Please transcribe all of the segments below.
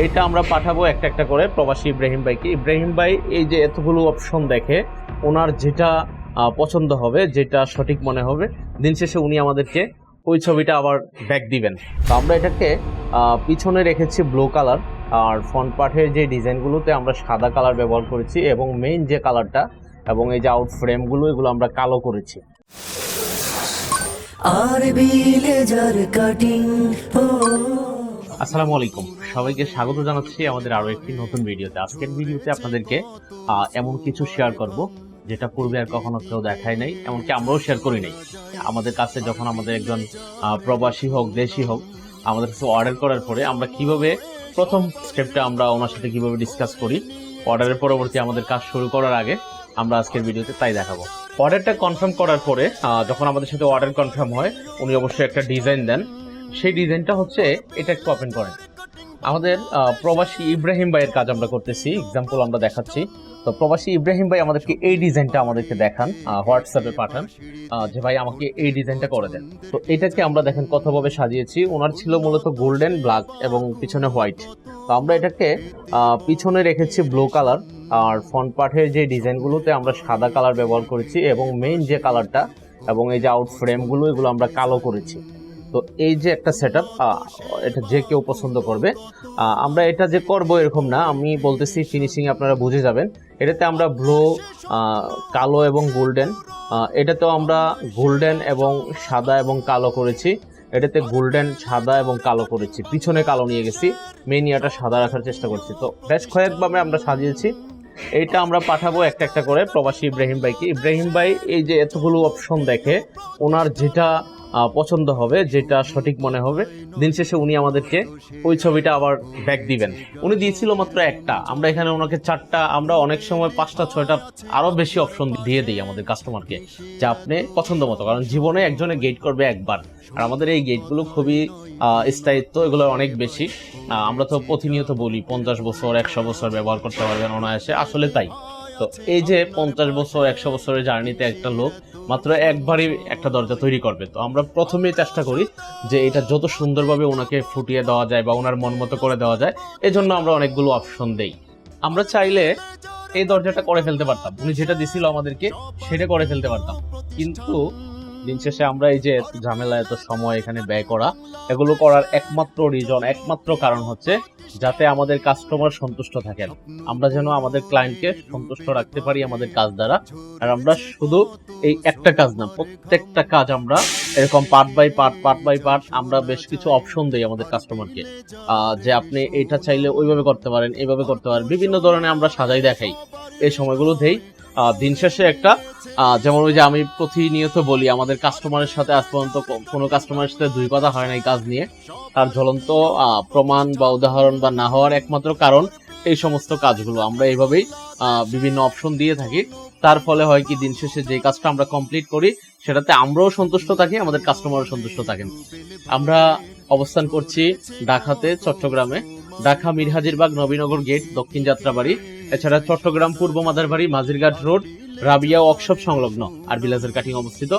এইটা আমরা পাঠাবো একটা একটা করে প্রবাসী ইব্রাহিম ভাইকে। ইব্রাহিম ভাই এই যে এতগুলো অপশন দেখে ওনার যেটা পছন্দ হবে, যেটা সঠিক মনে হবে, দিন শেষে উনি আমাদেরকে ওই ছবিটা আবার ব্যাক দিবেন। তো আমরা এটাকে পিছনে রেখেছি ব্লু কালার, আর ফ্রন্ট পার্টের যে ডিজাইনগুলোতে আমরা সাদা কালার ব্যবহার করেছি, এবং মেইন যে কালারটা এবং এই যে আউট ফ্রেমগুলো এগুলো আমরা কালো করেছি। আসসালামু আলাইকুম, সবাইকে স্বাগত জানাচ্ছি আমাদের আরো একটি নতুন ভিডিওতে। আজকের ভিডিওতে আপনাদেরকে এমন কিছু শেয়ার করব যেটা পূর্বে আর কখনো কেউ দেখায় নাই, এমনকি আমরাও শেয়ার করি নাই। আমাদের কাছে যখন আমাদের একজন প্রবাসী হোক দেশি হোক আমাদের কাছে অর্ডার করার পরে আমরা কিভাবে প্রথম স্টেপটা আমরা ওনার সাথে কিভাবে ডিসকাস করি, অর্ডারের পরবর্তী আমাদের কাজ শুরু করার আগে আমরা আজকের ভিডিওতে তাই দেখাবো। অর্ডারটা কনফার্ম করার পরে যখন আমাদের সাথে অর্ডার কনফার্ম হয় উনি অবশ্যই একটা ডিজাইন দেন। সেই ডিজাইনটা হচ্ছে এটা, একটু ওপেন করেন। আমাদের প্রবাসী ইব্রাহিম ভাইয়ের কাজ আমরা করতেছি, এক্সাম্পল আমরা দেখাচ্ছি। তো প্রবাসী ইব্রাহিম ভাই আমাদেরকে এই ডিজাইনটা আমাদেরকে দেখান, হোয়াটসঅ্যাপে পাঠান যে ভাই আমাকে এই ডিজাইনটা করে দেন। তো এটাকে আমরা দেখেন কতভাবে সাজিয়েছি। ওনার ছিল মূলত গোল্ডেন, ব্ল্যাক এবং পিছনে হোয়াইট। তো আমরা এটাকে পিছনে রেখেছি ব্লু কালার, আর ফ্রন্ট পার্টের যে ডিজাইনগুলোতে আমরা সাদা কালার ব্যবহার করেছি, এবং মেইন যে কালারটা এবং এই যে আউট ফ্রেমগুলো এগুলো আমরা কালো করেছি। তো এই যে একটা সেটআপ, এটা যে কেউ পছন্দ করবে। আমরা এটা যে করব এরকম না, আমি বলতেছি ফিনিশিং আপনারা বুঝে যাবেন। এটাতে আমরা ব্লু, কালো এবং গোল্ডেন, এটাতেও আমরা গোল্ডেন এবং সাদা এবং কালো করেছি। এটাতে গোল্ডেন, সাদা এবং কালো করেছি, পিছনে কালো নিয়ে গেছি, মেইন ইয়াটা সাদা রাখার চেষ্টা করছি। তো বেশ কয়েকভাবে আমরা সাজিয়েছি। এইটা আমরা পাঠাবো একটা একটা করে প্রবাসী ইব্রাহিম ভাইকে। ইব্রাহিম ভাই এই যে এতগুলো অপশন দেখে ওনার যেটা পছন্দ হবে, যেটা সঠিক মনে হবে, দিন শেষে উনি আমাদেরকে ওই ছবিটা আবার ব্যাক দিবেন। উনি দিয়েছিল মাত্র একটা, আমরা এখানে ওনাকে চারটা, আমরা অনেক সময় 5টা 6টা আরো বেশি অপশন দিয়ে দিই আমাদের কাস্টমারকে, যে আপনি পছন্দ মতো। কারণ জীবনে একজনে গেট করবে একবার, আর আমাদের এই গেটগুলো খুবই স্থায়িত্ব, এগুলো অনেক বেশি। আমরা তো প্রতিনিয়ত বলি 50 বছর 100 বছর ব্যবহার করতে পারবেন অনায়াসে, আসলে তাই। তো এই যে 50 বছর 100 বছরের জার্নিতে একটা লোক মাত্র একবারই একটা দরজা তৈরি করবে। তো আমরা প্রথমেই চেষ্টা করি যে এটা যত সুন্দরভাবে ওনাকে ফুটিয়ে দেওয়া যায় বা ওনার মন মতো করে দেওয়া যায়, এজন্য আমরা অনেকগুলো অপশন দেই। আমরা চাইলে এই দরজাটা করে ফেলতে পারতাম, উনি যেটা দিছিল আমাদেরকে সেটা করে ফেলতে পারতাম, কিন্তু দিন শেষে আমরা এই যে ঝামেলা, এত সময় এখানে ব্যয় করা, এগুলো করার একমাত্র রিজন, একমাত্র কারণ হচ্ছে যাতে আমাদের কাস্টমার সন্তুষ্ট থাকেন, আমরা যেন আমাদের ক্লায়েন্টকে সন্তুষ্ট রাখতে পারি আমাদের কাজ দ্বারা। আর আমরা শুধু এই একটা কাজ না, প্রত্যেকটা কাজ আমরা এরকম পার্ট বাই পার্ট আমরা বেশ কিছু অপশন দেই আমাদের কাস্টমারকে, যে আপনি এইটা চাইলে ওইভাবে করতে পারেন, এইভাবে করতে পারেন, বিভিন্ন ধরনের আমরা সাজাই দেখাই, এই সময়গুলো দেই। দিন শেষে একটা যেমন ওই যে আমি প্রতিনিয়ত বলি, আমাদের কাস্টমারের সাথে আজ পর্যন্ত কোনো কাস্টমারের সাথে দুই কথা হয় না এই কাজ নিয়ে। তার জ্বলন্ত প্রমাণ বা উদাহরণ বা না হওয়ার একমাত্র কারণ এই সমস্ত কাজগুলো আমরা এইভাবেই বিভিন্ন অপশন দিয়ে থাকি। তার ফলে হয় কি, দিন শেষে যে কাজটা আমরা কমপ্লিট করি সেটাতে আমরাও সন্তুষ্ট থাকি, আমাদের কাস্টমারও সন্তুষ্ট থাকেন। আমরা অবস্থান করছি ঢাকাতে, চট্টগ্রামে, ঢাকা মিরহাজিরবাগ নবীনগর গেট, দক্ষিণ যাত্রাবাড়ি। এছাড়া চট্টগ্রাম পূর্ব মাদারবাড়ি, মাঝিরঘাট রোড, রাবিয়া ওয়ার্কশপ সংলগ্ন আর বিলাসের কাটিং অবস্থিত।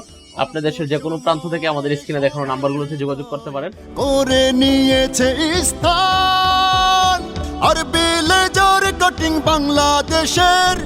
আপনি দেশের যে কোনো প্রান্ত থেকে আমাদের স্ক্রিনে দেখানো নাম্বারগুলোতে যোগাযোগ করতে পারেন। করে নিয়েছে স্থান আর বিলাসের কাটিং বাংলাদেশের